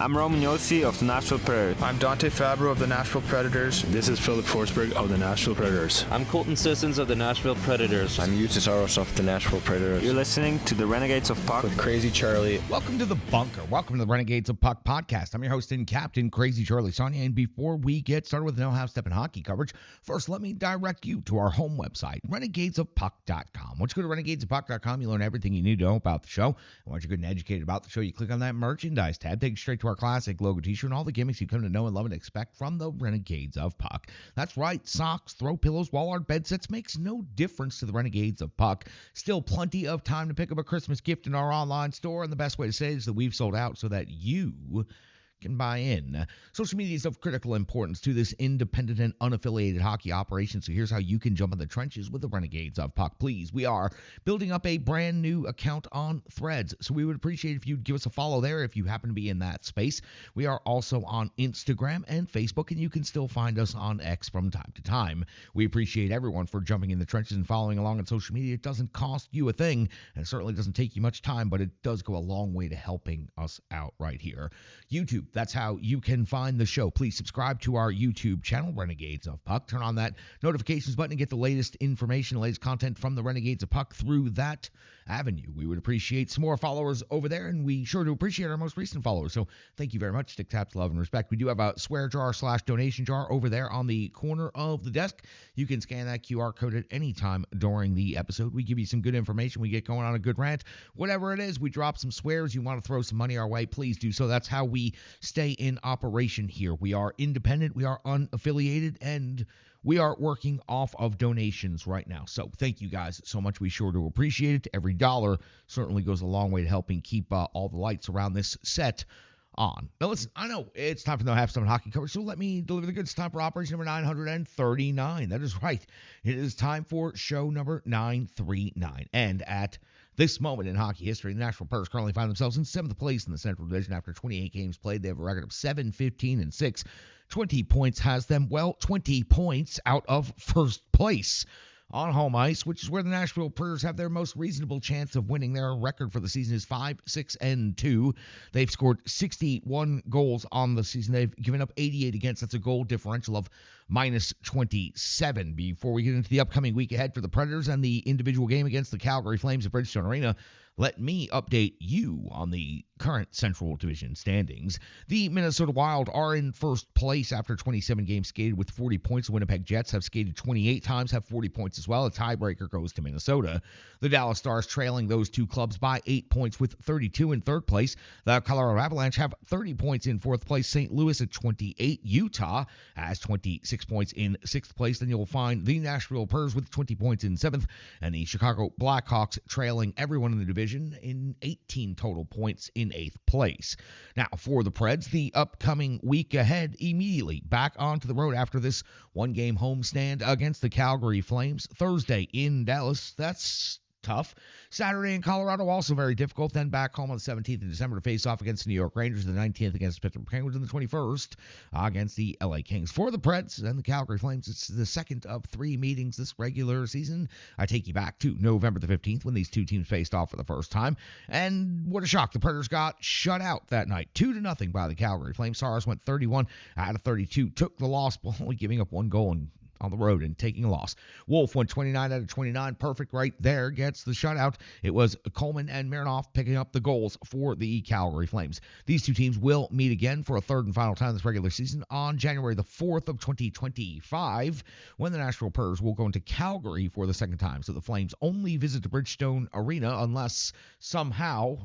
I'm Roman Yossi of the Nashville Predators. I'm Dante Fabro of the Nashville Predators. This is Philip Forsberg of the Nashville Predators. I'm Colton Sissons of the Nashville Predators. I'm Eustace Aros of the Nashville Predators. You're listening to the Renegades of Puck with Crazy Charlie. Welcome to the Bunker. Welcome to the Renegades of Puck podcast. I'm your host and captain, Crazy Charlie Saunier. And before we get started with no half-step and hockey coverage, first let me direct you to our home website, renegadesofpuck.com. Once you go to renegadesofpuck.com, you learn everything you need to know about the show. And once you're good and educated about the show, you click on that merchandise tab, take you straight to our classic logo t-shirt and all the gimmicks you come to know and love and expect from the Renegades of Puck. That's right, socks, throw pillows, wall art, bed sets makes no difference to the Renegades of Puck. Still plenty of time to pick up a Christmas gift in our online store, and the best way to say it is that we've sold out so that you can buy in. Social media is of critical importance to this independent and unaffiliated hockey operation, so here's how you can jump in the trenches with the Renegades of Puck. Please, we are building up a brand new account on Threads, so we would appreciate if you'd give us a follow there if you happen to be in that space. We are also on Instagram and Facebook, and you can still find us on X from time to time. We appreciate everyone for jumping in the trenches and following along on social media. It doesn't cost you a thing, and it certainly doesn't take you much time, but it does go a long way to helping us out right here. YouTube, that's how you can find the show. Please subscribe to our YouTube channel, Renegades of Puck. Turn on that notifications button and get the latest information, the latest content from the Renegades of Puck through that avenue. We would appreciate some more followers over there, and we sure do appreciate our most recent followers. So thank you very much. Stick taps, love, and respect. We do have a swear jar / donation jar over there on the corner of the desk. You can scan that QR code at any time during the episode. We give you some good information. We get going on a good rant. Whatever it is, we drop some swears. You want to throw some money our way, please do so. That's how we stay in operation here. We are independent, we are unaffiliated, and we are working off of donations right now. So thank you guys so much. We sure do appreciate it. Every dollar certainly goes a long way to helping keep all the lights around this set on. Now listen, I know it's time for the half-step hockey coverage, so let me deliver the goods. Time for operation number 939. That is right. It is time for show number 939. And at this moment in hockey history, the Nashville Predators currently find themselves in 7th place in the Central Division after 28 games played. They have a record of 7-15-6. 20 points has them, 20 points out of first place on home ice, which is where the Nashville Predators have their most reasonable chance of winning. Their record for the season is 5-6-2. They've scored 61 goals on the season. They've given up 88 against. That's a goal differential of -27. Before we get into the upcoming week ahead for the Predators and the individual game against the Calgary Flames at Bridgestone Arena, let me update you on the current Central Division standings. The Minnesota Wild are in first place after 27 games skated with 40 points. The Winnipeg Jets have skated 28 times, have 40 points as well. A tiebreaker goes to Minnesota. The Dallas Stars trailing those two clubs by 8 points with 32 in third place. The Colorado Avalanche have 30 points in fourth place. St. Louis at 28. Utah has 26 points in sixth place. Then you'll find the Nashville Predators with 20 points in seventh, and the Chicago Blackhawks trailing everyone in the division in 18 total points in eighth place. Now, for the Preds, the upcoming week ahead, immediately back onto the road after this one-game homestand against the Calgary Flames. Thursday in Dallas, that's tough. Saturday in Colorado, also very difficult. Then back home on the 17th of December to face off against the New York Rangers, the 19th against the Pittsburgh Penguins, and the 21st against the LA Kings. For the Preds and the Calgary Flames, it's the second of 3 meetings this regular season. I take you back to November the 15th when these two teams faced off for the first time. And what a shock. The Predators got shut out that night, 2-0 by the Calgary Flames. Stars went 31 out of 32, took the loss, only giving up one goal on the road and taking a loss. Wolf went 29 out of 29. Perfect right there. Gets the shutout. It was Coleman and Marinoff picking up the goals for the Calgary Flames. These two teams will meet again for a third and final time this regular season on January the 4th of 2025 when the Nashville Predators will go into Calgary for the second time. So the Flames only visit the Bridgestone Arena unless somehow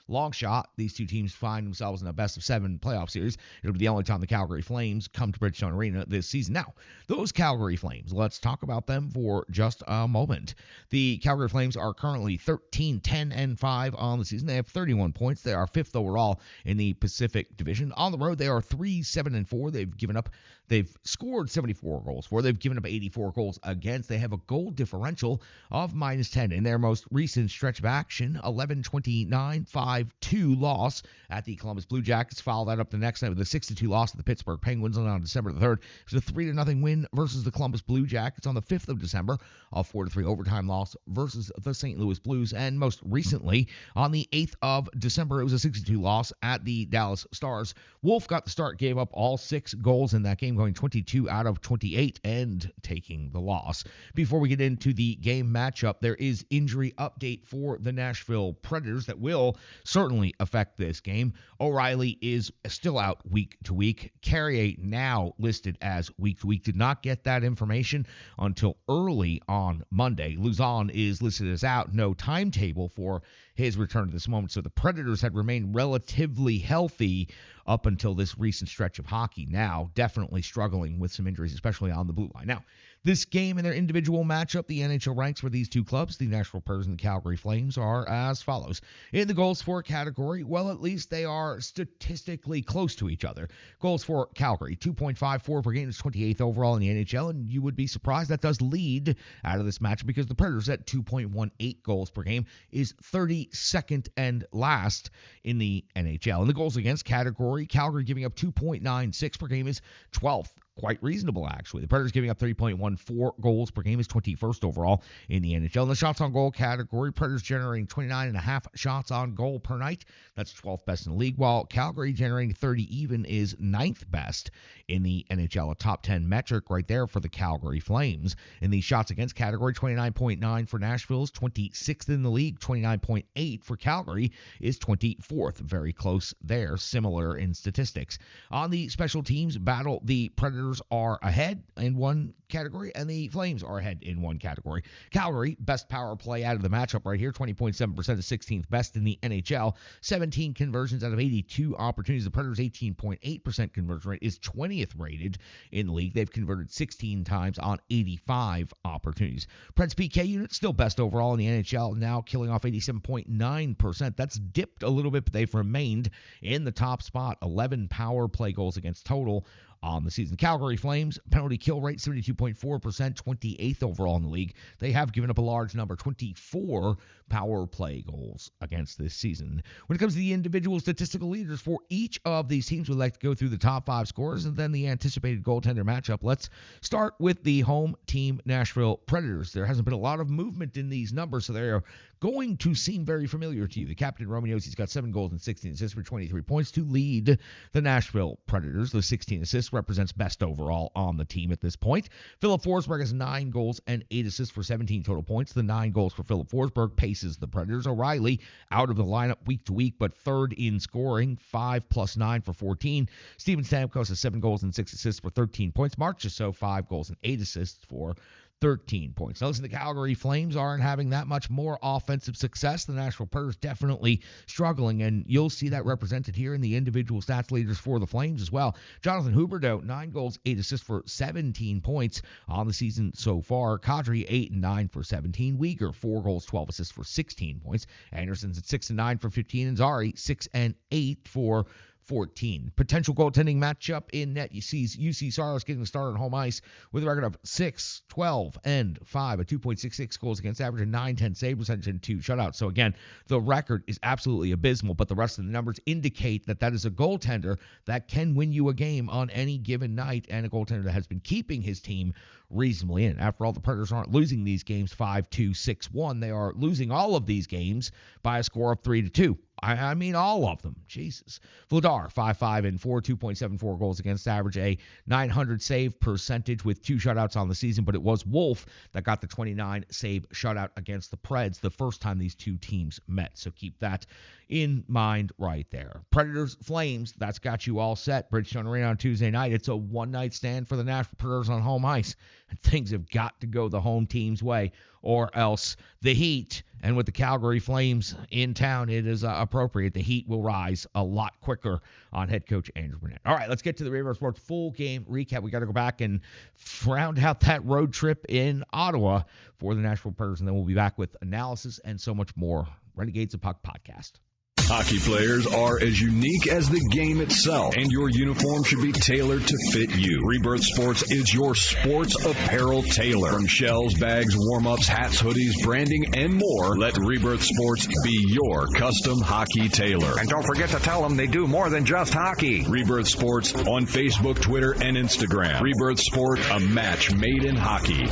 long shot, these two teams find themselves in a best-of-7 playoff series. It'll be the only time the Calgary Flames come to Bridgestone Arena this season. Now, those Calgary Flames, let's talk about them for just a moment. The Calgary Flames are currently 13-10-5 on the season. They have 31 points. They are 5th overall in the Pacific Division. On the road, they are 3-7-4. They've given up they've scored 74 goals for. They've given up 84 goals against. They have a goal differential of -10 in their most recent stretch of action, 11-29, 5-2 loss at the Columbus Blue Jackets. Followed that up the next night with a 6-2 loss to the Pittsburgh Penguins on December the 3rd. It was a 3-0 win versus the Columbus Blue Jackets on the 5th of December, a 4-3 overtime loss versus the St. Louis Blues, and most recently on the 8th of December, it was a 62 loss at the Dallas Stars. Wolf got the start, gave up all 6 goals in that game, going 22 out of 28 and taking the loss. Before we get into the game matchup, there is injury update for the Nashville Predators that will certainly affect this game. O'Reilly is still out week to week. Carrier now listed as week to week. Did not get that information until early on Monday. Luzon is listed as out. No timetable for his return at this moment. So the Predators had remained relatively healthy up until this recent stretch of hockey. Now definitely struggling with some injuries, especially on the blue line. Now, this game in their individual matchup, the NHL ranks for these two clubs, the Nashville Predators and the Calgary Flames, are as follows. In the goals for category, well, at least they are statistically close to each other. Goals for Calgary, 2.54 per game, is 28th overall in the NHL, and you would be surprised that does lead out of this matchup because the Predators at 2.18 goals per game is 32nd and last in the NHL. In the goals against category, Calgary giving up 2.96 per game is 12th. Quite reasonable, actually. The Predators giving up 30.14 goals per game is 21st overall in the NHL. In the shots on goal category, Predators generating 29.5 shots on goal per night. That's 12th best in the league, while Calgary generating 30 even is 9th best in the NHL. A top 10 metric right there for the Calgary Flames. In the shots against category, 29.9 for Nashville's 26th in the league. 29.8 for Calgary is 24th. Very close there, similar in statistics. On the special teams battle, the Predators are ahead in one category, and the Flames are ahead in one category. Calgary, best power play out of the matchup right here, 20.7% is 16th best in the NHL. 17 conversions out of 82 opportunities. The Predators' 18.8% conversion rate is 20th rated in the league. They've converted 16 times on 85 opportunities. Preds PK unit, still best overall in the NHL, now killing off 87.9%. That's dipped a little bit, but they've remained in the top spot. 11 power play goals against total on the season. Calgary Flames, penalty kill rate 72.4%, 28th overall in the league. They have given up a large number, 24 power play goals against this season. When it comes to the individual statistical leaders for each of these teams, we'd like to go through the top 5 scorers and then the anticipated goaltender matchup. Let's start with the home team, Nashville Predators. There hasn't been a lot of movement in these numbers, so they are going to seem very familiar to you. The captain, Romaniossi's got 7 goals and 16 assists for 23 points to lead the Nashville Predators. The 16 assists represents best overall on the team at this point. Philip Forsberg has 9 goals and 8 assists for 17 total points. The 9 goals for Philip Forsberg paces the Predators. O'Reilly out of the lineup week to week, but third in scoring, 5 plus 9 for 14. Steven Stamkos has 7 goals and 6 assists for 13 points. Mark Giroux, 5 goals and 8 assists for 13 points. Now listen, the Calgary Flames aren't having that much more offensive success. The Nashville Predators definitely struggling, and you'll see that represented here in the individual stats leaders for the Flames as well. Jonathan Huberdeau, 9 goals, 8 assists for 17 points on the season so far. Kadri, 8 and 9 for 17. Weegar, 4 goals, 12 assists for 16 points. Anderson's at 6 and 9 for 15, and Zari, 6 and 8 for 14. Potential goaltending matchup in net. You see UC Saros getting the start on home ice with a record of 6, 12, and 5, a 2.66 goals against average, a 9-10 save percentage, and 2 shutouts. So again, the record is absolutely abysmal, but the rest of the numbers indicate that that is a goaltender that can win you a game on any given night, and a goaltender that has been keeping his team reasonably in. After all, the Predators aren't losing these games 5-2, 6-1. They are losing all of these games by a score of 3-2. I mean all of them. Jesus. Vladar, 5-5 and 4, 2.74 goals against average, a 900 save percentage with 2 shutouts on the season, but it was Wolf that got the 29 save shutout against the Preds the first time these two teams met. So keep that in mind right there. Predators, Flames, that's got you all set. Bridgestone Arena on Tuesday night. It's a one-night stand for the Nashville Predators on home ice, and things have got to go the home team's way, or else the Heat, and with the Calgary Flames in town, it is appropriate. The Heat will rise a lot quicker on head coach Andrew Burnett. All right, let's get to the Radar Sports full game recap. We got to go back and round out that road trip in Ottawa for the Nashville Predators, and then we'll be back with analysis and so much more. Renegades of Puck podcast. Hockey players are as unique as the game itself, and your uniform should be tailored to fit you. Rebirth Sports is your sports apparel tailor. From shells, bags, warm-ups, hats, hoodies, branding, and more, let Rebirth Sports be your custom hockey tailor. And don't forget to tell them they do more than just hockey. Rebirth Sports on Facebook, Twitter, and Instagram. Rebirth Sport, a match made in hockey.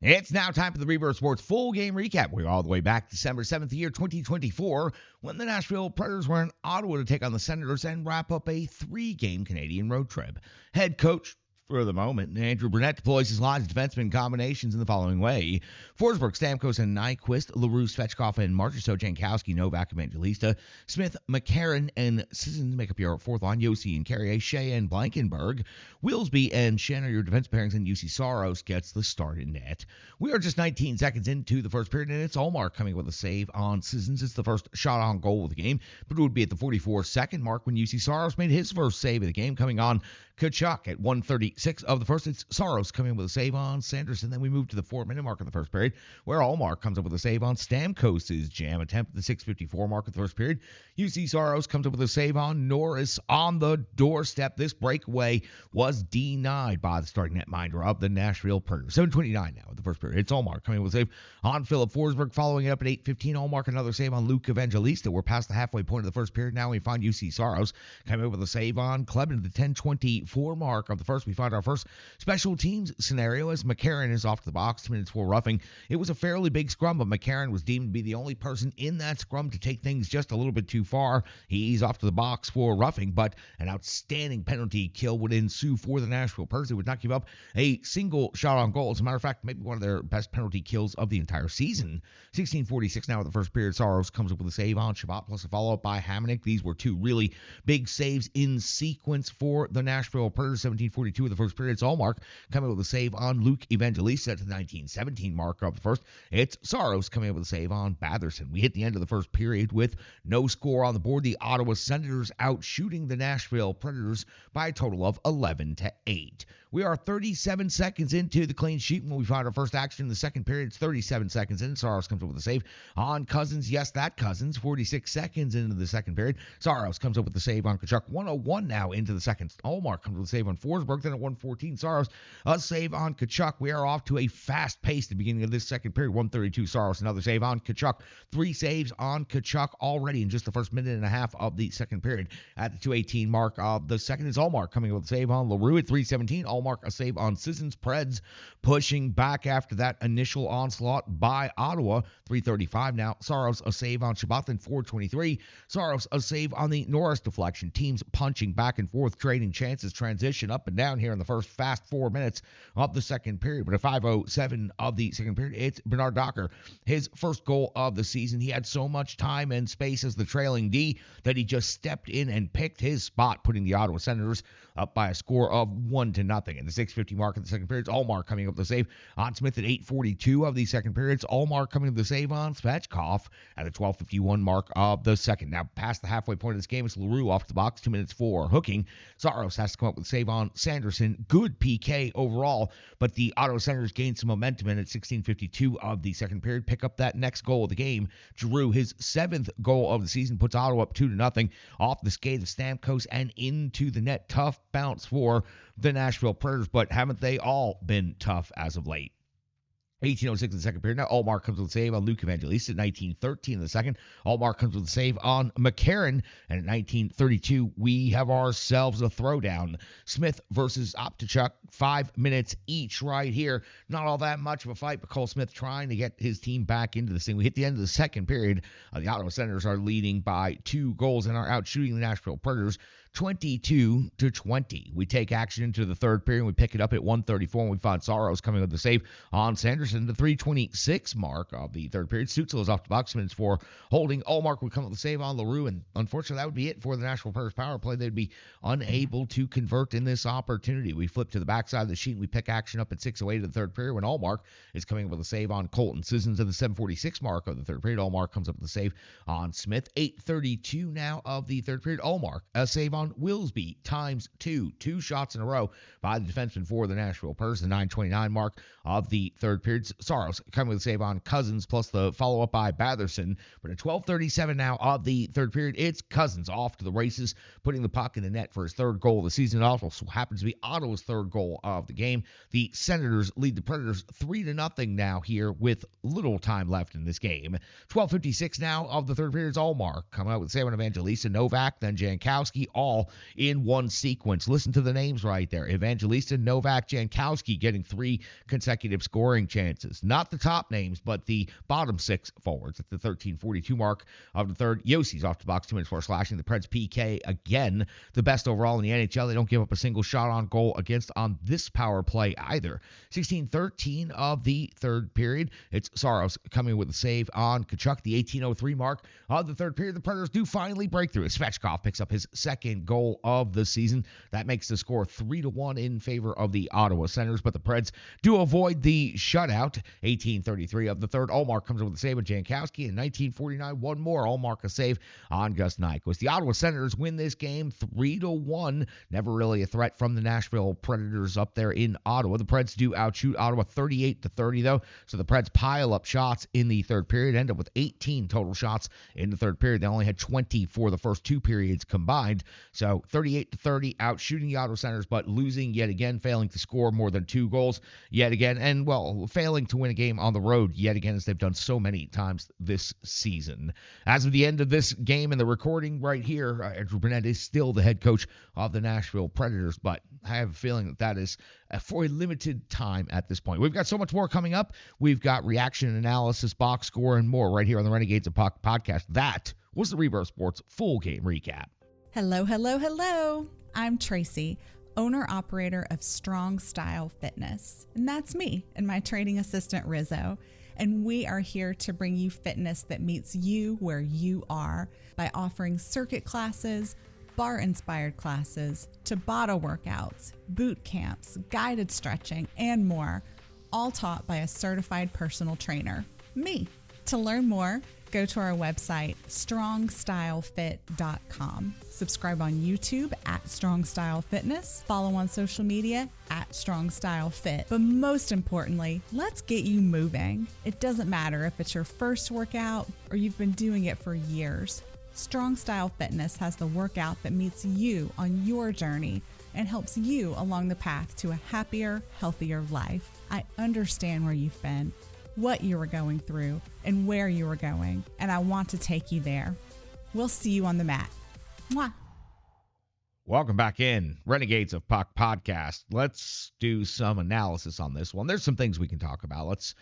It's now time for the Rebirth Sports full game recap. We're all the way back December 7th, year 2024, when the Nashville Predators were in Ottawa to take on the Senators and wrap up a 3-game Canadian road trip. Head coach for the moment, Andrew Burnett deploys his lines of defenseman combinations in the following way: Forsberg, Stamkos, and Nyquist, LaRue, Svechkov, and Marchessault, Jankowski, Novak, Evangelista, Smith, McCarron, and Sissons make up your fourth line. Yossi and Carrier, Shea and Blankenberg, Willsby and Shen are your defense pairings, and UC Saros gets the start in net. We are just 19 seconds into the first period, and it's Ullmark coming with a save on Sissons. It's the first shot on goal of the game, but it would be at the 44-second mark when UC Saros made his first save of the game, coming on Kachuk at 1:36 of the first. It's Saros coming with a save on Sanderson. Then we move to the 4-minute mark of the first period, where Ullmark comes up with a save on Stamkos' jam attempt at the 6:54 mark of the first period. UC Saros comes up with a save on Norris on the doorstep. This breakaway was denied by the starting netminder of the Nashville Predators. 7:29 now of the first period. It's Ullmark coming with a save on Philip Forsberg, following it up at 8:15. Ullmark another save on Luke Evangelista. We're past the halfway point of the first period. Now we find UC Saros coming up with a save on Klebin at the 10:24 mark of the first. We find our first special teams scenario as McCarron is off to the box, 2 minutes for roughing. It was a fairly big scrum, but McCarron was deemed to be the only person in that scrum to take things just a little bit too far. He's off to the box for roughing, but an outstanding penalty kill would ensue for the Nashville Predators. They would not give up a single shot on goal. As a matter of fact, maybe one of their best penalty kills of the entire season. 16:46 now at the first period. Saros comes up with a save on Shabbat, plus a follow-up by Hamonic. These were two really big saves in sequence for the Nashville Predators. 17:42 of the first period. It's Ullmark coming up with a save on Luke Evangelista at the 19:17 mark of the first. It's Saros coming up with a save on Batherson. We hit the end of the first period with no score on the board. The Ottawa Senators out shooting the Nashville Predators by a total of 11-8. We are 37 seconds into the clean sheet when we find our first action in the second period. It's 37 seconds in. Saros comes up with a save on Cousins. Yes, that Cousins. 46 seconds into the second period. Saros comes up with the save on Kachuk. 1:01 now into the second. Ullmark comes with a save on Forsberg. Then at 1:14, Saros a save on Kachuk. We are off to a fast pace at the beginning of this second period. 1:32, Saros another save on Kachuk. 3 saves on Kachuk already in just the first minute and a half of the second period. At the 2:18 mark of the second is Ullmark coming up with a save on LaRue at 3:17. Ullmark a save on Sissons. Preds pushing back after that initial onslaught by Ottawa. 3:35 now. Saros a save on Shabbat. Then 4:23. Saros a save on the Norris deflection. Teams punching back and forth, trading chances, transition up and down here in the first fast 4 minutes of the second period. But at 5:07 of the second period, it's Bernard Docker. His first goal of the season. He had so much time and space as the trailing D that he just stepped in and picked his spot, putting the Ottawa Senators up by a score of 1-0. At the 6:50 mark of the second period, it's Ullmark coming up with the save on Smith at 8:42 of the second period. It's Ullmark coming up with the save on Svechkov at the 12:51 mark of the second. Now, past the halfway point of this game, it's LaRue off the box, 2 minutes for hooking. Saros has to come up with a save on Sanderson. Good PK overall, but the Ottawa Senators gained some momentum, and at 16:52 of the second period, pick up that next goal of the game. Giroux, his 7th goal of the season, puts Ottawa up 2-0 off the skate of Stamkos and into the net. Tough bounce for the Nashville Predators, but haven't they all been tough as of late? 18:06 in the second period. Now Ullmark comes with a save on Luke Evangelista at 19:13 in the second. Ullmark comes with a save on McCarron. And at 19:32, we have ourselves a throwdown. Smith versus Optichuk, 5 minutes each right here. Not all that much of a fight, but Cole Smith trying to get his team back into this thing. We hit the end of the second period. The Ottawa Senators are leading by 2 goals and are out shooting the Nashville Predators 22-20. We take action into the third period. We pick it up at 1:34, and we find Saros coming with the save on Sanderson. The 3:26 mark of the third period. Stützle is off the box, minutes for holding. Ullmark would come with the save on LaRue, and unfortunately, that would be it for the Nashville Predators power play. They'd be unable to convert in this opportunity. We flip to the backside of the sheet, and we pick action up at 6:08 of the third period when Ullmark is coming with a save on Colton Sissons at the 7:46 mark of the third period. Ullmark comes up with the save on Smith. 8:32 now of the third period. Ullmark a save on Sean Wilsby times 2. 2 shots in a row by the defenseman for the Nashville Preds. The 9:29 mark of the third period. Saros coming with a save on Cousins plus the follow-up by Batherson. But at 12:37 now of the third period, it's Cousins off to the races, putting the puck in the net for his third goal of the season. It also happens to be Ottawa's third goal of the game. The Senators lead the Predators 3-0 now here with little time left in this game. 12:56 now of the third period. It's Allmark coming out with save on Evangelista, Novak, then Jankowski, all in one sequence. Listen to the names right there. Evangelista, Novak, Jankowski getting 3 consecutive scoring chances. Not the top names, but the bottom 6 forwards. At the 13:42 mark of the third, Yossi's off the box 2 minutes before slashing. The Preds PK, again, the best overall in the NHL. They don't give up a single shot on goal against on this power play either. 16:13 of the third period. It's Saros coming with a save on Tkachuk. The 18:03 mark of the third period. The Predators do finally break through. Svechkov picks up his second goal of the season. That makes the score 3-1 in favor of the Ottawa Senators, but the Preds do avoid the shutout. 18:33 of the third. Allmark comes in with a save on Jankowski. In 19:49, one more. Allmark a save on Gus Nyquist. The Ottawa Senators win this game 3-1. Never really a threat from the Nashville Predators up there in Ottawa. The Preds do outshoot Ottawa 38-30 though, so the Preds pile up shots in the third period, end up with 18 total shots in the third period. They only had 20 for the first 2 periods combined, so 38-30 out shooting the Ottawa Senators, but losing yet again, failing to score more than 2 goals yet again, and well, failing to win a game on the road yet again, as they've done so many times this season. As of the end of this game and the recording right here, Andrew Burnett is still the head coach of the Nashville Predators, but I have a feeling that is for a limited time at this point. We've got so much more coming up. We've got reaction analysis, box score, and more right here on the Renegades of Puck podcast. That was the Rebirth Sports full game recap. Hello, hello, hello. I'm Tracy, owner-operator of Strong Style Fitness. And that's me and my training assistant, Rizzo. And we are here to bring you fitness that meets you where you are by offering circuit classes, bar-inspired classes, Tabata workouts, boot camps, guided stretching, and more, all taught by a certified personal trainer, me. To learn more, go to our website, strongstylefit.com. Subscribe on YouTube at Strong Style Fitness. Follow on social media at Strong Style Fit. But most importantly, let's get you moving. It doesn't matter if it's your first workout or you've been doing it for years. Strong Style Fitness has the workout that meets you on your journey and helps you along the path to a happier, healthier life. I understand where you've been, what you were going through, and where you were going, and I want to take you there. We'll see you on the mat. Mwah. Welcome back in, Renegades of Puck podcast. Let's do some analysis on this one. There's some things we can talk about. Let's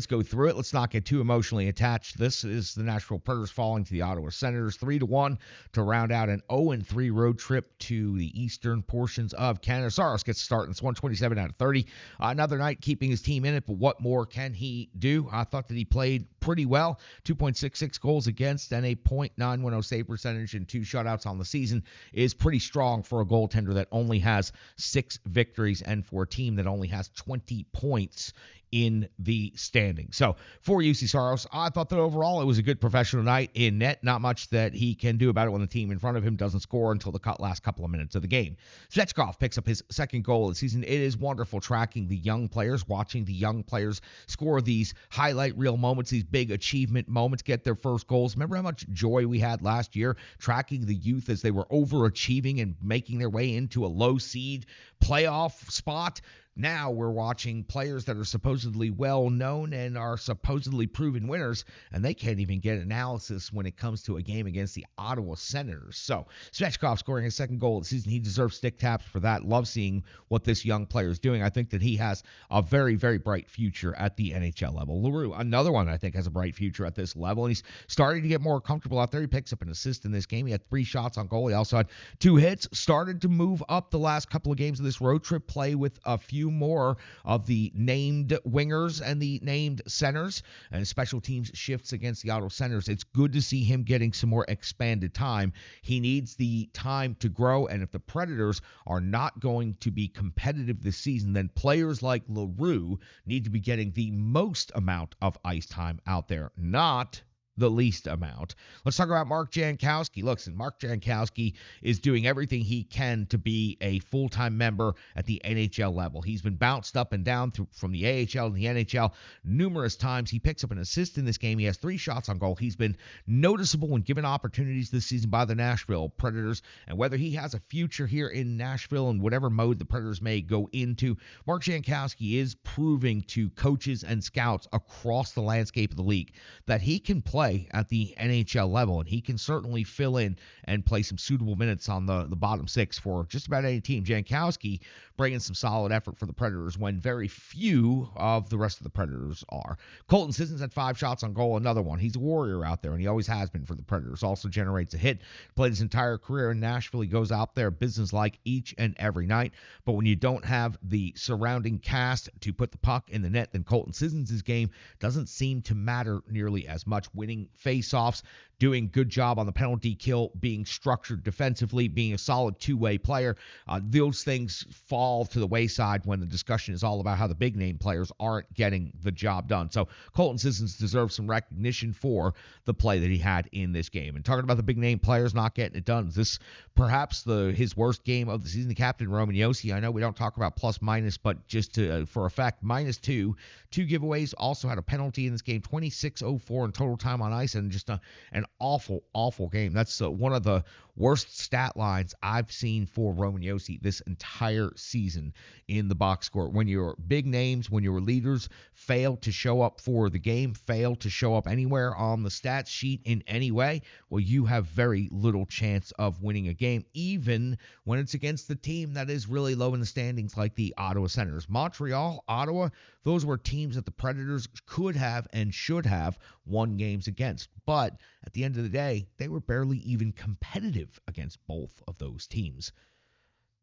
go through it. Let's not get too emotionally attached. This is the Nashville Predators falling to the Ottawa Senators 3-1 to round out an 0-3 road trip to the eastern portions of Canada. Saros gets a start in this one, 27 out of 30. Another night keeping his team in it, but what more can he do? I thought that he played pretty well. 2.66 goals against and a .910 save percentage and 2 shutouts on the season is pretty strong for a goaltender that only has 6 victories and for a team that only has 20 points in the standings. So for UC Saros, I thought that overall it was a good professional night in net. Not much that he can do about it when the team in front of him doesn't score until the last couple of minutes of the game. Svechkov picks up his second goal of the season. It is wonderful tracking the young players, watching the young players score these highlight reel moments, these big achievement moments, get their first goals. Remember how much joy we had last year tracking the youth as they were overachieving and making their way into a low seed playoff spot? Now we're watching players that are supposedly well-known and are supposedly proven winners, and they can't even get analysis when it comes to a game against the Ottawa Senators. So Svechkov scoring his second goal of the season. He deserves stick taps for that. Love seeing what this young player is doing. I think that he has a very, very bright future at the NHL level. LaRue, another one I think has a bright future at this level, and he's starting to get more comfortable out there. He picks up an assist in this game. He had 3 shots on goal. He also had 2 hits. Started to move up the last couple of games of this road trip, play with a few more of the named wingers and the named centers, and special teams shifts against the Ottawa Senators. It's good to see him getting some more expanded time. He needs the time to grow, and if the Predators are not going to be competitive this season, then players like LaRue need to be getting the most amount of ice time out there, not the least amount. Let's talk about Mark Jankowski. Listen, Mark Jankowski is doing everything he can to be a full-time member at the NHL level. He's been bounced up and down from the AHL to the NHL numerous times. He picks up an assist in this game. He has 3 shots on goal. He's been noticeable when given opportunities this season by the Nashville Predators, and whether he has a future here in Nashville in whatever mode the Predators may go into, Mark Jankowski is proving to coaches and scouts across the landscape of the league that he can play at the NHL level, and he can certainly fill in and play some suitable minutes on the bottom 6 for just about any team. Jankowski bringing some solid effort for the Predators when very few of the rest of the Predators are. Colton Sissons had 5 shots on goal, another one. He's a warrior out there, and he always has been for the Predators. Also generates a hit. Played his entire career in Nashville. He goes out there business-like each and every night, but when you don't have the surrounding cast to put the puck in the net, then Colton Sissons' game doesn't seem to matter nearly as much. Winning face-offs, doing good job on the penalty kill, being structured defensively, being a solid two-way player. Those things fall to the wayside when the discussion is all about how the big-name players aren't getting the job done. So Colton Sissons deserves some recognition for the play that he had in this game. And talking about the big-name players not getting it done, is this perhaps his worst game of the season? The captain, Roman Josi, I know we don't talk about plus-minus, but just for effect, -2. 2 giveaways, also had a penalty in this game, 26:04 in total time on ice, and just an awful game. That's one of the worst stat lines I've seen for Roman Josi this entire season in the box score. When your big names, when your leaders fail to show up for the game, fail to show up anywhere on the stat sheet in any way, well, you have very little chance of winning a game, even when it's against the team that is really low in the standings like the Ottawa Senators. Montreal, Ottawa, those were teams that the Predators could have and should have won games against. But at the end of the day, they were barely even competitive against both of those teams.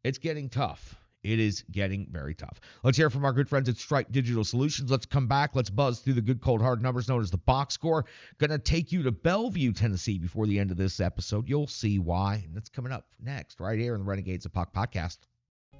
It's getting tough. It is getting very tough. Let's hear from our good friends at Stripe Digital Solutions. Let's come back. Let's buzz through the good, cold, hard numbers known as the box score. Going to take you to Bellevue, Tennessee before the end of this episode. You'll see why. And that's coming up next right here in the Renegades of Puck podcast.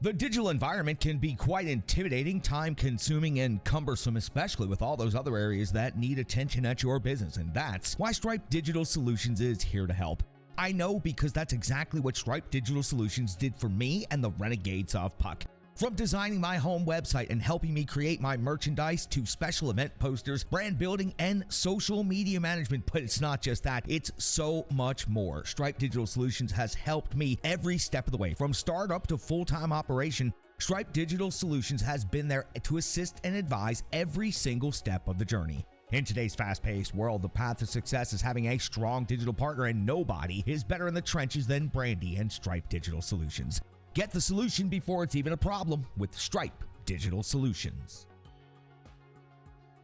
The digital environment can be quite intimidating, time-consuming, and cumbersome, especially with all those other areas that need attention at your business. And that's why Stripe Digital Solutions is here to help. I know, because that's exactly what Stripe Digital Solutions did for me and the Renegades of Puck. From designing my home website and helping me create my merchandise to special event posters, brand building, and social media management. But it's not just that, it's so much more. Stripe Digital Solutions has helped me every step of the way. From startup to full-time operation, Stripe Digital Solutions has been there to assist and advise every single step of the journey. In today's fast-paced world, the path to success is having a strong digital partner, and nobody is better in the trenches than Brandy and Stripe Digital Solutions. Get the solution before it's even a problem with Stripe Digital Solutions.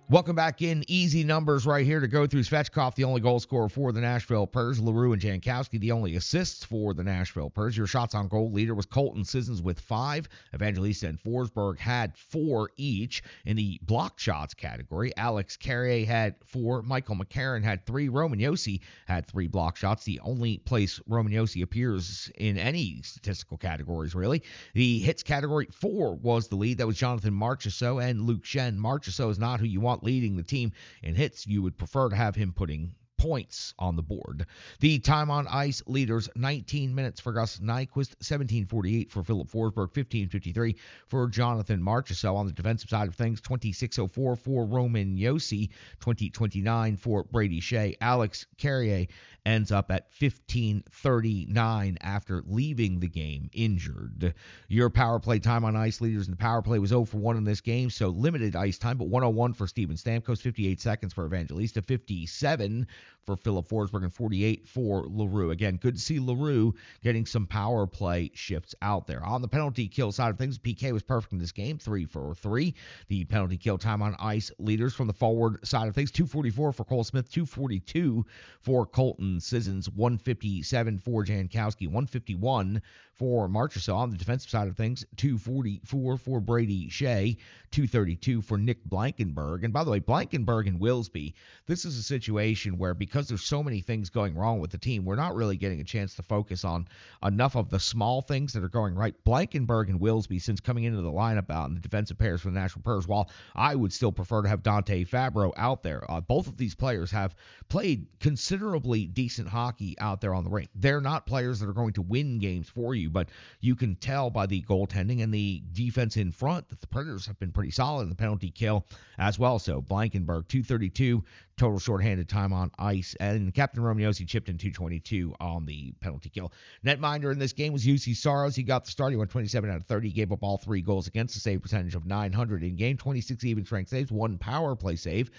Welcome back in. Easy numbers right here to go through. Svechkov, the only goal scorer for the Nashville Predators. LaRue and Jankowski, the only assists for the Nashville Predators. Your shots on goal leader was Colton Sissons with 5. Evangelista and Forsberg had 4 each. In the blocked shots category, Alex Carrier had 4. Michael McCarron had 3. Roman Josi had 3 block shots. The only place Roman Josi appears in any statistical categories, really. The hits category, 4 was the lead. That was Jonathan Marchessault and Luke Schenn. Marchessault is not who you want leading the team in hits. You would prefer to have him putting points on the board. The time on ice leaders, 19 minutes for Gus Nyquist, 17:48 for Philip Forsberg, 15:53 for Jonathan Marchessault. On the defensive side of things, 26:04 for Roman Josi, 20:29 for Brady Shea. Alex Carrier ends up at 15:39 after leaving the game injured. Your power play time on ice leaders in the power play was 0 for 1 in this game, so limited ice time, but 101 for Steven Stamkos, 58 seconds for Evangelista, 57 for Philip Forsberg, and 48 for LaRue. Again, good to see LaRue getting some power play shifts out there. On the penalty kill side of things, PK was perfect in this game, 3 for 3. The penalty kill time on ice leaders from the forward side of things, 244 for Cole Smith, 242 for Colton Sissons, 157 for Jankowski, 151 for Marchessault. On the defensive side of things, 244 for Brady Shea, 232 for Nick Blankenberg. And by the way, Blankenberg and Wilsby, this is a situation where because there's so many things going wrong with the team, we're not really getting a chance to focus on enough of the small things that are going right. Blankenberg and Wilsby, since coming into the lineup out in the defensive pairs for the Nashville Predators, while I would still prefer to have Dante Fabro out there, both of these players have played considerably decent hockey out there on the rink. They're not players that are going to win games for you, but you can tell by the goaltending and the defense in front that the Predators have been pretty solid in the penalty kill as well. So Blankenberg, 232 total shorthanded time on ice, and Captain Romeo,si chipped in 222 on the penalty kill. Netminder in this game was UC Saros. He got the start. He went 27 out of 30. He gave up all 3 goals against, a save percentage of .900 in game, 26 even strength saves, 1 power play save.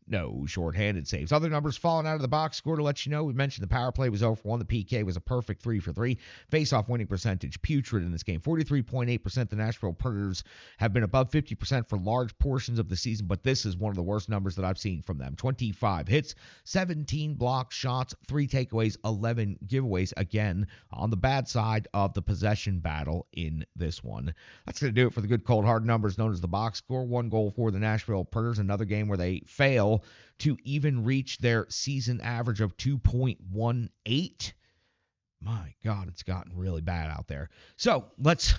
No shorthanded saves. Other numbers falling out of the box score to let you know. We mentioned the power play was 0 for 1. The PK was a perfect 3 for 3. Face-off winning percentage, putrid in this game. 43.8%. The Nashville Predators have been above 50% for large portions of the season, but this is one of the worst numbers that I've seen from them. 25 hits, 17 blocked shots, 3 takeaways, 11 giveaways. Again, on the bad side of the possession battle in this one. That's going to do it for the good cold hard numbers known as the box score. 1 goal for the Nashville Predators. Another game where they fail to even reach their season average of 2.18. My God, it's gotten really bad out there. So let's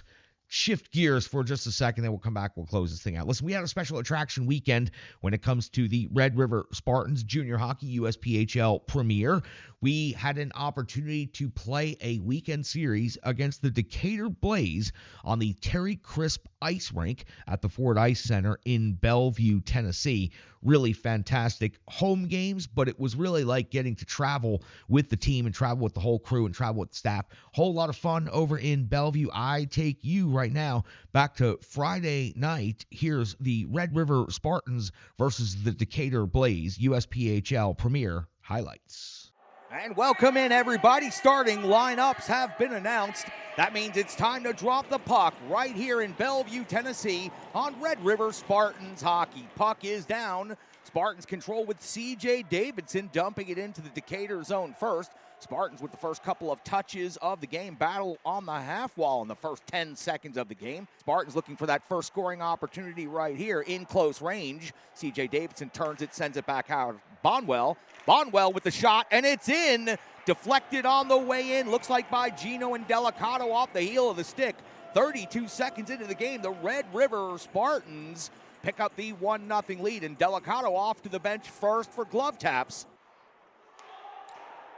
shift gears for just a second, then we'll come back, we'll close this thing out. Listen, we had a special attraction weekend when it comes to the Red River Spartans Junior Hockey USPHL Premier. We had an opportunity to play a weekend series against the Decatur Blaze on the Terry Crisp Ice Rink at the Ford Ice Center in Bellevue, Tennessee. Really fantastic home games, but it was really like getting to travel with the team and travel with the whole crew and travel with the staff. Whole lot of fun over in Bellevue. I take you right now back to Friday night. Here's the Red River Spartans versus the Decatur Blaze USPHL Premier highlights. And welcome in, everybody. Starting lineups have been announced. That means it's time to drop the puck right here in Bellevue, Tennessee on Red River Spartans hockey. Puck is down. Spartans control with C.J. Davidson dumping it into the Decatur zone first. Spartans with the first couple of touches of the game. Battle on the half wall in the first 10 seconds of the game. Spartans looking for that first scoring opportunity right here in close range. C.J. Davidson turns it, sends it back out. Bonwell with the shot, and it's in. Deflected on the way in. Looks like by Gino and Delicato off the heel of the stick. 32 seconds into the game, the Red River Spartans pick up the 1-0 lead, and Delicato off to the bench first for glove taps.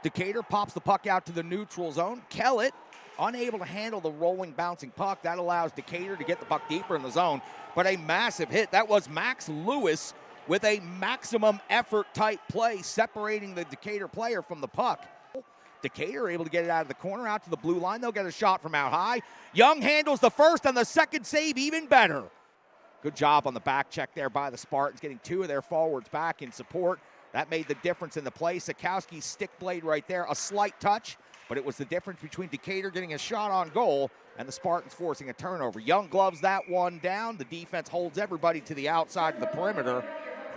Decatur pops the puck out to the neutral zone. Kellett unable to handle the rolling, bouncing puck. That allows Decatur to get the puck deeper in the zone. But a massive hit. That was Max Lewis with a maximum effort type play separating the Decatur player from the puck. Decatur able to get it out of the corner, out to the blue line. They'll get a shot from out high. Young handles the first, and the second save even better. Good job on the back check there by the Spartans, getting 2 of their forwards back in support. That made the difference in the play. Sikowski's stick blade right there, a slight touch, but it was the difference between Decatur getting a shot on goal and the Spartans forcing a turnover. Young gloves that one down. The defense holds everybody to the outside of the perimeter.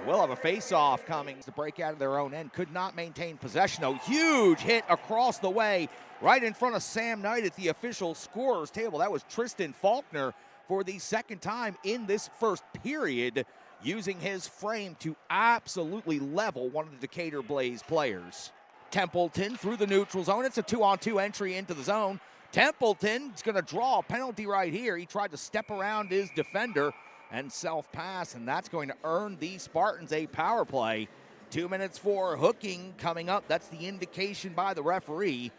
We'll have a face-off coming to break out of their own end. Could not maintain possession, though. Huge hit across the way, right in front of Sam Knight at the official scorer's table. That was Tristan Faulkner for the second time in this first period, using his frame to absolutely level one of the Decatur Blaze players. Templeton through the neutral zone. It's a 2-on-2 entry into the zone. Templeton's going to draw a penalty right here. He tried to step around his defender and self-pass, and that's going to earn the Spartans a power play. 2 minutes for hooking coming up. That's the indication by the referee.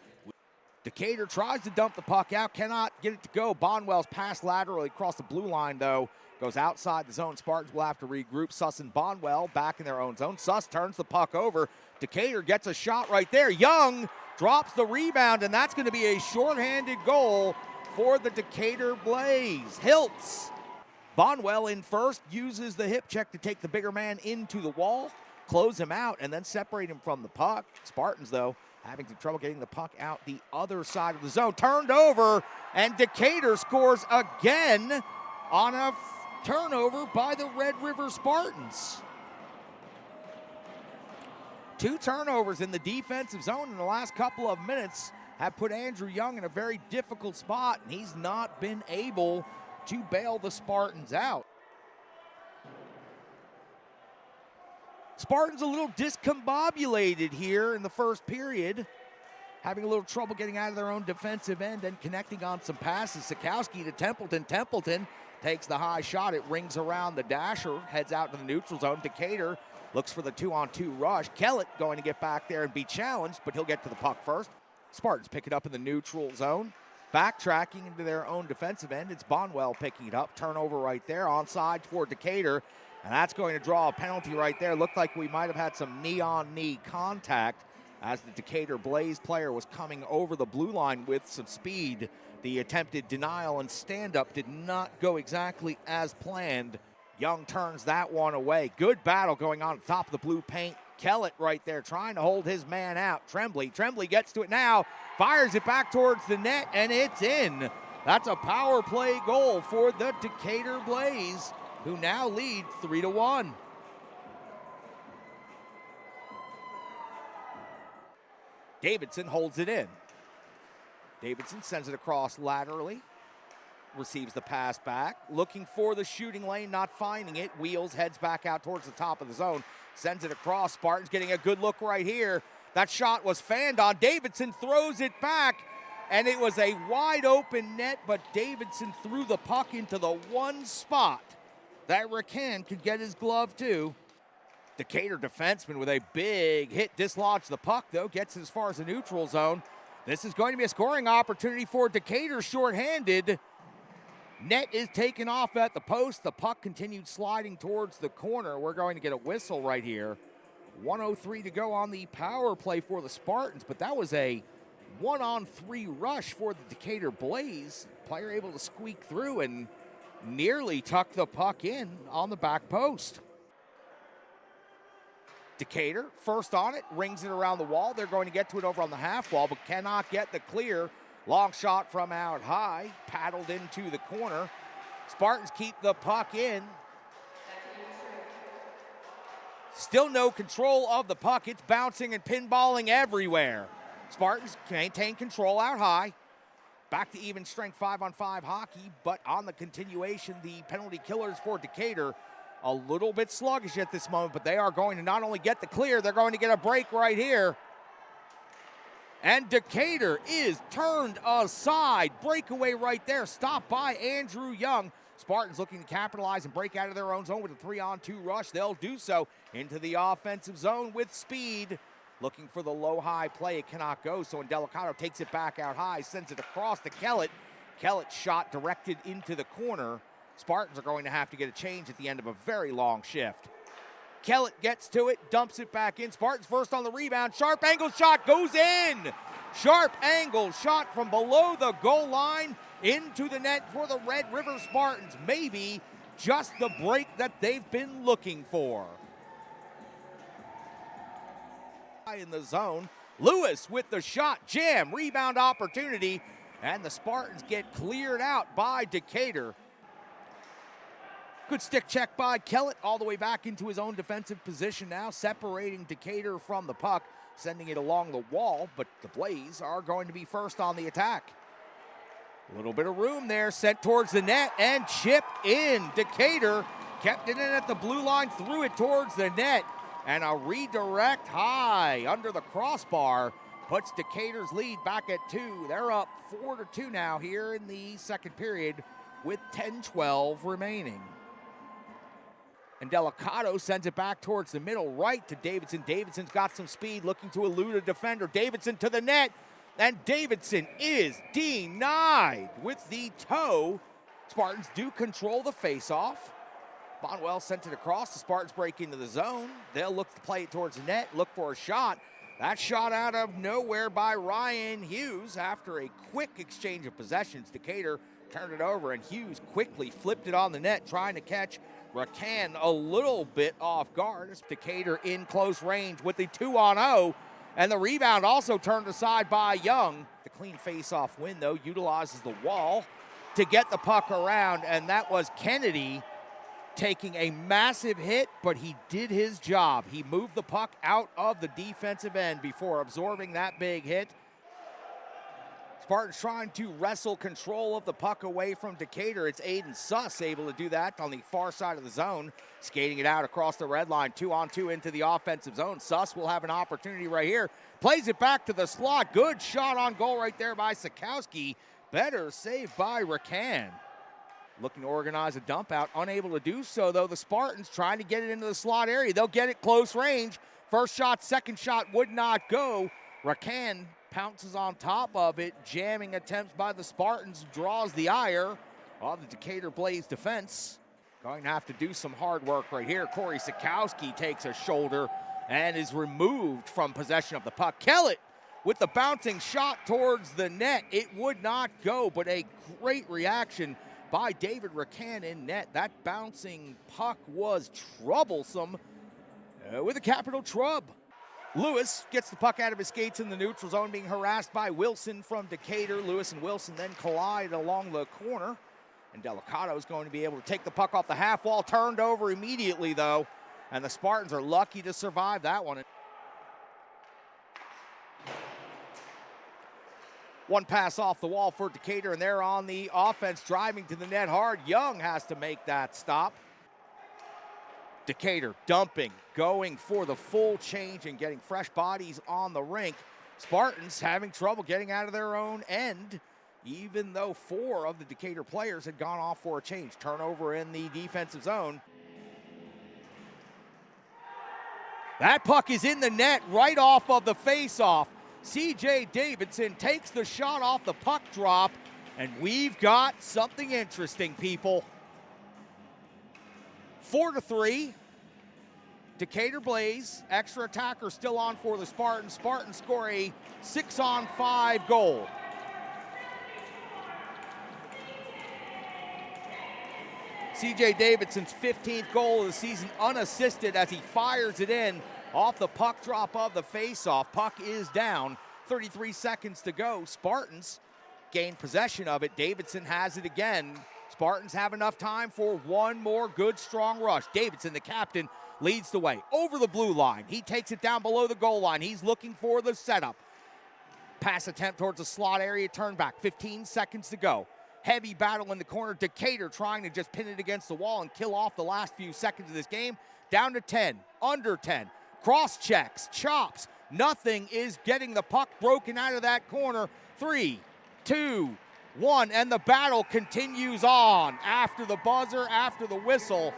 Decatur tries to dump the puck out, cannot get it to go. Bonwell's pass laterally across the blue line, though, goes outside the zone. Spartans will have to regroup. Suss and Bonwell back in their own zone. Suss turns the puck over. Decatur gets a shot right there. Young drops the rebound, and that's going to be a shorthanded goal for the Decatur Blaze. Hiltz. Bonwell in first, uses the hip check to take the bigger man into the wall, close him out, and then separate him from the puck. Spartans, though, having some trouble getting the puck out the other side of the zone. Turned over, and Decatur scores again on a turnover by the Red River Spartans. 2 turnovers in the defensive zone in the last couple of minutes have put Andrew Young in a very difficult spot, and he's not been able to bail the Spartans out. Spartans a little discombobulated here in the first period, having a little trouble getting out of their own defensive end and connecting on some passes. Sikowski to Templeton. Templeton takes the high shot. It rings around the dasher, heads out to the neutral zone. Decatur looks for the 2-on-2 rush. Kellett going to get back there and be challenged, but he'll get to the puck first. Spartans pick it up in the neutral zone. Backtracking into their own defensive end. It's Bonwell picking it up. Turnover right there. Onside for Decatur. And that's going to draw a penalty right there. Looked like we might have had some knee-on-knee contact as the Decatur Blaze player was coming over the blue line with some speed. The attempted denial and stand-up did not go exactly as planned. Young turns that one away. Good battle going on at the top of the blue paint. Kellett right there trying to hold his man out. Tremblay gets to it now, fires it back towards the net, and it's in. That's a power play goal for the Decatur Blaze, who now lead 3-1. Davidson holds it in. Davidson sends it across laterally. Receives the pass back. Looking for the shooting lane, not finding it. Wheels, heads back out towards the top of the zone. Sends it across. Spartans getting a good look right here. That shot was fanned on. Davidson throws it back, and it was a wide open net, but Davidson threw the puck into the one spot that Rakan could get his glove to. Decatur defenseman with a big hit, dislodged the puck though, gets as far as the neutral zone. This is going to be a scoring opportunity for Decatur, shorthanded. Net is taken off at the post. The puck continued sliding towards the corner. We're going to get a whistle right here. 1:03 to go on the power play for the Spartans, but that was a 1-on-3 rush for the Decatur Blaze. Player able to squeak through and nearly tuck the puck in on the back post. Decatur first on it, rings it around the wall. They're going to get to it over on the half wall, but cannot get the clear. Long shot from out high, paddled into the corner. Spartans keep the puck in. Still no control of the puck. It's bouncing and pinballing everywhere. Spartans maintain control out high. Back to even strength 5-on-5 hockey, but on the continuation, the penalty killers for Decatur a little bit sluggish at this moment, but they are going to not only get the clear, they're going to get a break right here. And Decatur is turned aside. Breakaway right there, stopped by Andrew Young. Spartans looking to capitalize and break out of their own zone with a 3-on-2 rush. They'll do so into the offensive zone with speed. Looking for the low-high play. It cannot go, so Indelicato takes it back out high, sends it across to Kellett. Kellett shot directed into the corner. Spartans are going to have to get a change at the end of a very long shift. Kellett gets to it, dumps it back in. Spartans first on the rebound. Sharp angle shot goes in. Sharp angle shot from below the goal line into the net for the Red River Spartans. Maybe just the break that they've been looking for. In the zone, Lewis with the shot, jam, rebound opportunity, and the Spartans get cleared out by Decatur. Good stick check by Kellett all the way back into his own defensive position now, separating Decatur from the puck, sending it along the wall, but the Blaze are going to be first on the attack. A little bit of room there, sent towards the net and chipped in. Decatur kept it in at the blue line, threw it towards the net, and a redirect high under the crossbar puts Decatur's lead back at 2. They're up 4-2 now here in the second period with 10-12 remaining. And Delicato sends it back towards the middle right to Davidson. Davidson's got some speed, looking to elude a defender. Davidson to the net, and Davidson is denied with the toe. Spartans do control the faceoff. Bonwell sent it across. The Spartans break into the zone. They'll look to play it towards the net, look for a shot. That shot out of nowhere by Ryan Hughes after a quick exchange of possessions. Decatur turned it over, and Hughes quickly flipped it on the net, trying to catch Rakan a little bit off guard. As Decatur in close range with the 2-on-0, and the rebound also turned aside by Young. The clean face-off win, though, utilizes the wall to get the puck around, and that was Kennedy taking a massive hit, but he did his job. He moved the puck out of the defensive end before absorbing that big hit. Spartans trying to wrestle control of the puck away from Decatur. It's Aiden Suss able to do that on the far side of the zone, skating it out across the red line, 2-on-2 into the offensive zone. Suss will have an opportunity right here. Plays it back to the slot. Good shot on goal right there by Sikowski. Better save by Rakan. Looking to organize a dump out. Unable to do so, though. The Spartans trying to get it into the slot area. They'll get it close range. First shot, second shot would not go. Rakan pounces on top of it. Jamming attempts by the Spartans draws the ire of the Decatur Blaze defense. Going to have to do some hard work right here. Corey Sikowski takes a shoulder and is removed from possession of the puck. Kellett with the bouncing shot towards the net. It would not go, but a great reaction by David Rakan in net. That bouncing puck was troublesome with a capital Trub. Lewis gets the puck out of his skates in the neutral zone, being harassed by Wilson from Decatur. Lewis and Wilson then collide along the corner, and Delicato is going to be able to take the puck off the half wall. Turned over immediately, though, and the Spartans are lucky to survive that one. One pass off the wall for Decatur, and they're on the offense, driving to the net hard. Young has to make that stop. Decatur dumping, going for the full change and getting fresh bodies on the rink. Spartans having trouble getting out of their own end, even though 4 of the Decatur players had gone off for a change. Turnover in the defensive zone. That puck is in the net right off of the face-off. C.J. Davidson takes the shot off the puck drop, and we've got something interesting, people. 4-3. Decatur Blaze, extra attacker still on for the Spartans. Spartans score a 6-on-5 goal. C.J. Davidson's 15th goal of the season unassisted as he fires it in off the puck drop of the faceoff. Puck is down, 33 seconds to go. Spartans gain possession of it. Davidson has it again. Spartans have enough time for one more good, strong rush. Davidson, the captain, leads the way over the blue line. He takes it down below the goal line. He's looking for the setup. Pass attempt towards the slot area, turn back. 15 seconds to go. Heavy battle in the corner. Decatur trying to just pin it against the wall and kill off the last few seconds of this game. Down to 10, under 10. Cross checks, chops. Nothing is getting the puck broken out of that corner. 3, 2, 1, and the battle continues on after the buzzer, after the whistle.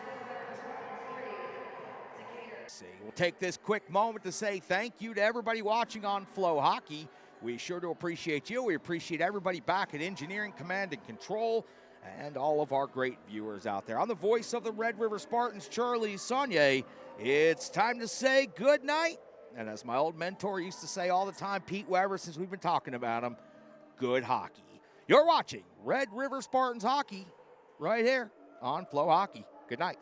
We'll take this quick moment to say thank you to everybody watching on Flow Hockey. We sure do appreciate you. We appreciate everybody back at Engineering, Command, and Control, and all of our great viewers out there. I'm the voice of the Red River Spartans, Charlie Saunier. It's time to say good night. And as my old mentor used to say all the time, Pete Weber, since we've been talking about him, good hockey. You're watching Red River Spartans hockey right here on Flow Hockey. Good night.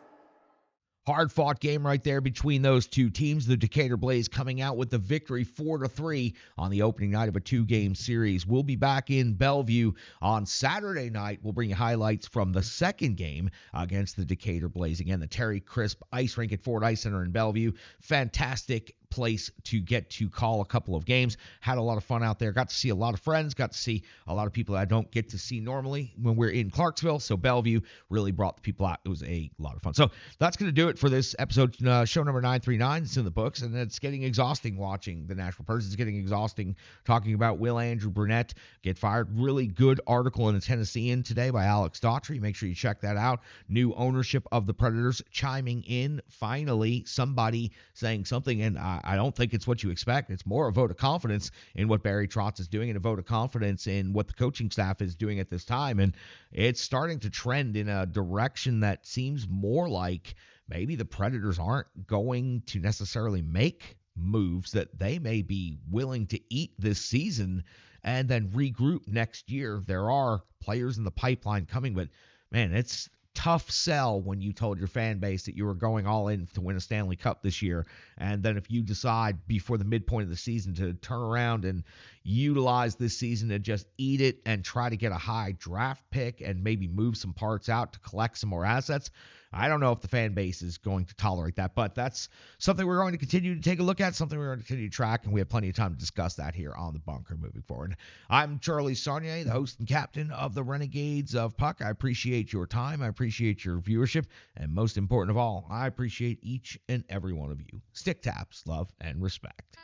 Hard-fought game right there between those two teams. The Decatur Blaze coming out with the victory 4-3 on the opening night of a 2-game series. We'll be back in Bellevue on Saturday night. We'll bring you highlights from the second game against the Decatur Blaze. Again, the Terry Crisp Ice Rink at Ford Ice Center in Bellevue. Fantastic place to get to call a couple of games. Had a lot of fun out there. Got to see a lot of friends. Got to see a lot of people that I don't get to see normally when we're in Clarksville. So Bellevue really brought the people out. It was a lot of fun. So that's going to do it for this episode, show number 939. It's in the books, and it's getting exhausting watching the Nashville Preds. It's getting exhausting talking about Will Andrew Burnett get fired. Really good article in the Tennessean today by Alex Daughtry. Make sure you check that out. New ownership of the Predators chiming in. Finally, somebody saying something, and I don't think it's what you expect. It's more a vote of confidence in what Barry Trotz is doing and a vote of confidence in what the coaching staff is doing at this time. And it's starting to trend in a direction that seems more like maybe the Predators aren't going to necessarily make moves that they may be willing to eat this season and then regroup next year. There are players in the pipeline coming, but man, it's tough sell when you told your fan base that you were going all in to win a Stanley Cup this year. And then if you decide before the midpoint of the season to turn around and utilize this season to just eat it and try to get a high draft pick and maybe move some parts out to collect some more assets, I don't know if the fan base is going to tolerate that, but that's something we're going to continue to take a look at, something we're going to continue to track, and we have plenty of time to discuss that here on the Bunker moving forward. I'm Charlie Saunier, the host and captain of the Renegades of Puck. I appreciate your time. I appreciate your viewership. And most important of all, I appreciate each and every one of you. Stick taps, love, and respect.